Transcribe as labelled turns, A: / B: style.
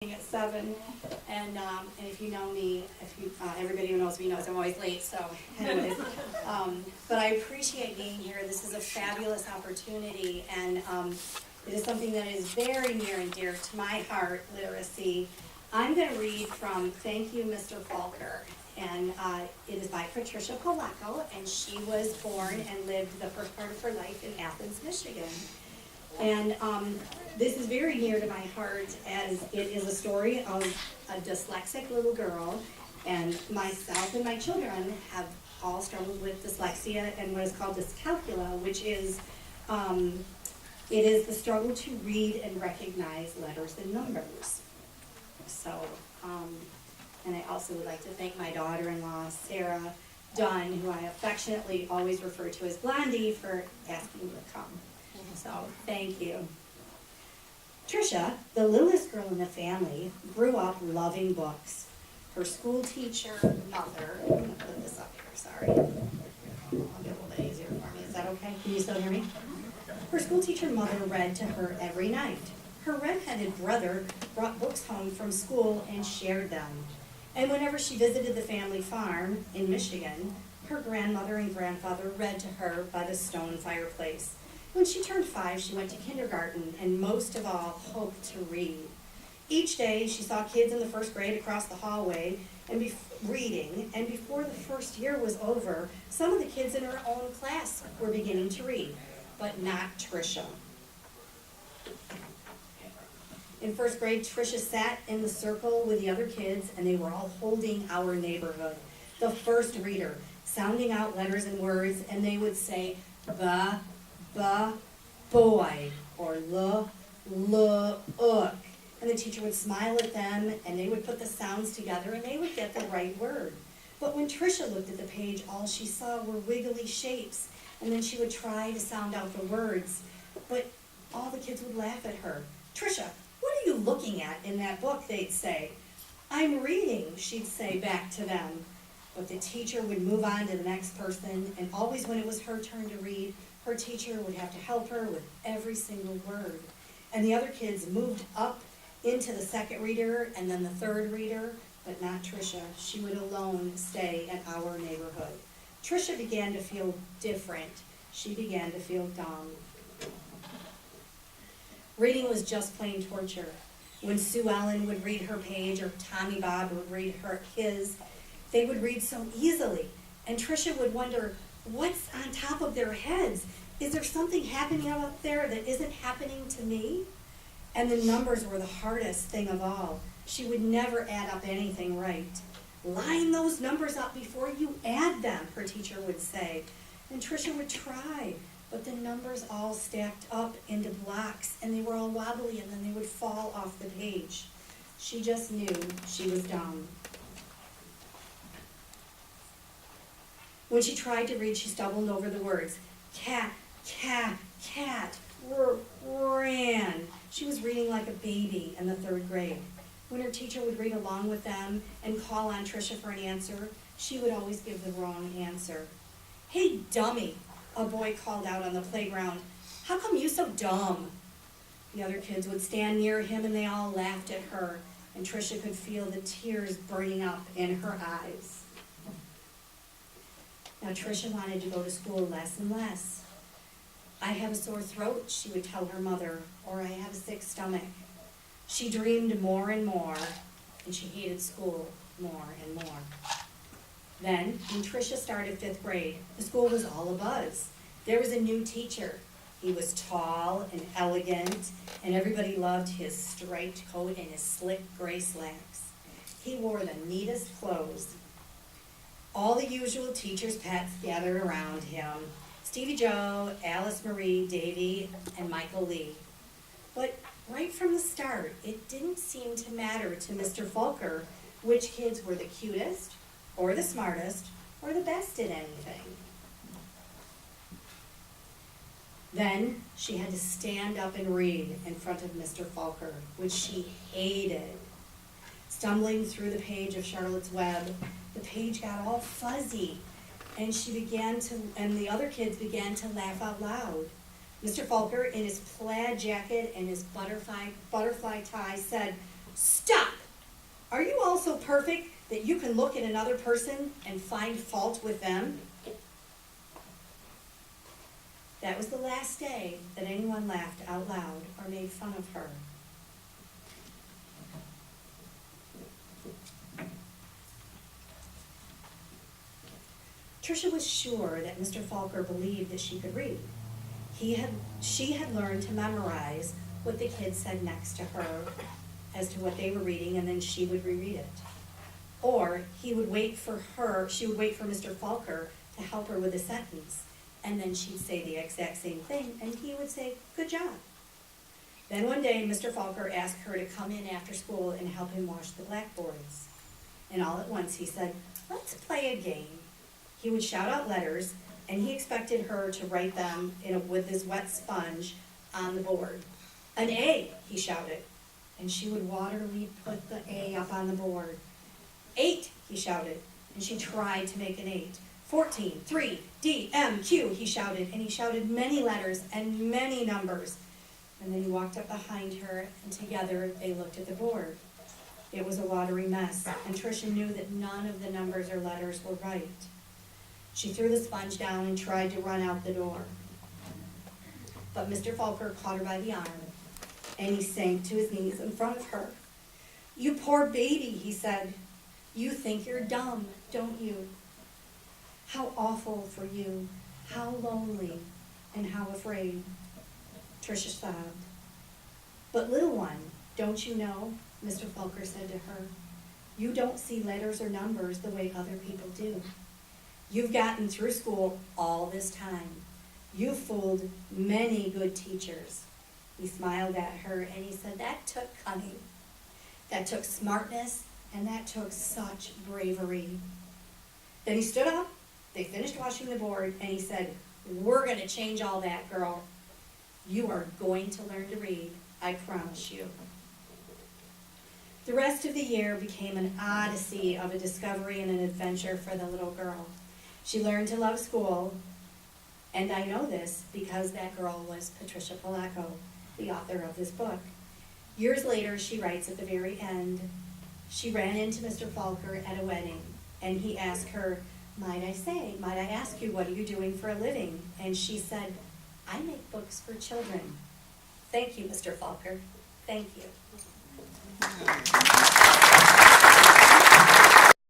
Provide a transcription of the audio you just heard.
A: At 7, and if you know me, everybody who knows me knows I'm always late. So, anyways, but I appreciate being here. This is a fabulous opportunity, and it is something that is very near and dear to my heart. Literacy. I'm going to read from "Thank You, Mr. Falker," and it is by Patricia Polacco, and she was born and lived the first part of her life in Athens, Michigan. And this is very near to my heart, as it is a story of a dyslexic little girl, and myself and my children have all struggled with dyslexia and what is called dyscalculia, which is it is the struggle to read and recognize letters and numbers. So, and I also would like to thank my daughter-in-law, Sarah Dunn, who I affectionately always refer to as Blondie, for asking me to come. So, thank you. Tricia, the littlest girl in the family, grew up loving books. Her school teacher, mother, I'm going to put this up here, sorry. I'll get a little bit easier for me. Is that okay? Can you still hear me? Her school teacher mother read to her every night. Her red-headed brother brought books home from school and shared them. And whenever she visited the family farm in Michigan, her grandmother and grandfather read to her by the stone fireplace. When she turned 5, she went to kindergarten and most of all hoped to read. Each day she saw kids in the first grade across the hallway and reading, and before the first year was over, some of the kids in her own class were beginning to read, but not Tricia. In first grade, Tricia sat in the circle with the other kids, and they were all holding Our Neighborhood, the first reader, sounding out letters and words, and they would say, the boy, or look. And the teacher would smile at them, and they would put the sounds together, and they would get the right word. But when Tricia looked at the page, all she saw were wiggly shapes, and then she would try to sound out the words, but all the kids would laugh at her. Tricia, what are you looking at in that book, they'd say. I'm reading, she'd say back to them. But the teacher would move on to the next person, and always when it was her turn to read, her teacher would have to help her with every single word. And the other kids moved up into the second reader and then the third reader, but not Tricia. She would alone stay at Our Neighborhood. Tricia began to feel different. She began to feel dumb. Reading was just plain torture. When Sue Ellen would read her page or Tommy Bob would read his, they would read so easily. And Tricia would wonder, what's on top of their heads? Is there something happening out there that isn't happening to me? And the numbers were the hardest thing of all. She would never add up anything right. Line those numbers up before you add them, her teacher would say. And Tricia would try, but the numbers all stacked up into blocks, and they were all wobbly, and then they would fall off the page. She just knew she was dumb. When she tried to read, she stumbled over the words. Cat, ran. She was reading like a baby in the third grade. When her teacher would read along with them and call on Tricia for an answer, she would always give the wrong answer. Hey, dummy, a boy called out on the playground. How come you so dumb? The other kids would stand near him and they all laughed at her, and Tricia could feel the tears burning up in her eyes. Now, Tricia wanted to go to school less and less. I have a sore throat, she would tell her mother, or I have a sick stomach. She dreamed more and more, and she hated school more and more. Then, when Tricia started 5th grade, the school was all abuzz. There was a new teacher. He was tall and elegant, and everybody loved his striped coat and his slick gray slacks. He wore the neatest clothes. All the usual teachers' pets gathered around him. Stevie Joe, Alice Marie, Davy, and Michael Lee. But right from the start, it didn't seem to matter to Mr. Falker which kids were the cutest, or the smartest, or the best at anything. Then she had to stand up and read in front of Mr. Falker, which she hated. Stumbling through the page of Charlotte's Web, the page got all fuzzy, and the other kids began to laugh out loud. Mr. Falker, in his plaid jacket and his butterfly tie, said, Stop! Are you all so perfect that you can look at another person and find fault with them? That was the last day that anyone laughed out loud or made fun of her. Patricia was sure that Mr. Falker believed that she could read. She had learned to memorize what the kids said next to her as to what they were reading, and then she would reread it. Or she would wait for Mr. Falker to help her with a sentence, and then she'd say the exact same thing, and he would say, "Good job." Then one day, Mr. Falker asked her to come in after school and help him wash the blackboards. And all at once he said, "Let's play a game." He would shout out letters, and he expected her to write them with his wet sponge on the board. "An A," he shouted, and she would waterily put the A up on the board. "8," he shouted, and she tried to make an 8. 14, 3, D, M, Q, he shouted, and he shouted many letters and many numbers. And then he walked up behind her, and together they looked at the board. It was a watery mess, and Tricia knew that none of the numbers or letters were right. She threw the sponge down and tried to run out the door. But Mr. Falker caught her by the arm, and he sank to his knees in front of her. "You poor baby," he said. "You think you're dumb, don't you? How awful for you, how lonely, and how afraid." Tricia sobbed. "But little one, don't you know," Mr. Falker said to her, "you don't see letters or numbers the way other people do. You've gotten through school all this time. You've fooled many good teachers." He smiled at her and he said, "That took cunning, that took smartness, and that took such bravery." Then he stood up, they finished washing the board, and he said, "We're going to change all that, girl. You are going to learn to read, I promise you." The rest of the year became an odyssey of a discovery and an adventure for the little girl. She learned to love school, and I know this because that girl was Patricia Polacco, the author of this book. Years later, she writes at the very end, she ran into Mr. Falker at a wedding, and he asked her, might I ask you, what are you doing for a living?" And she said, "I make books for children." Thank you, Mr. Falker. Thank you.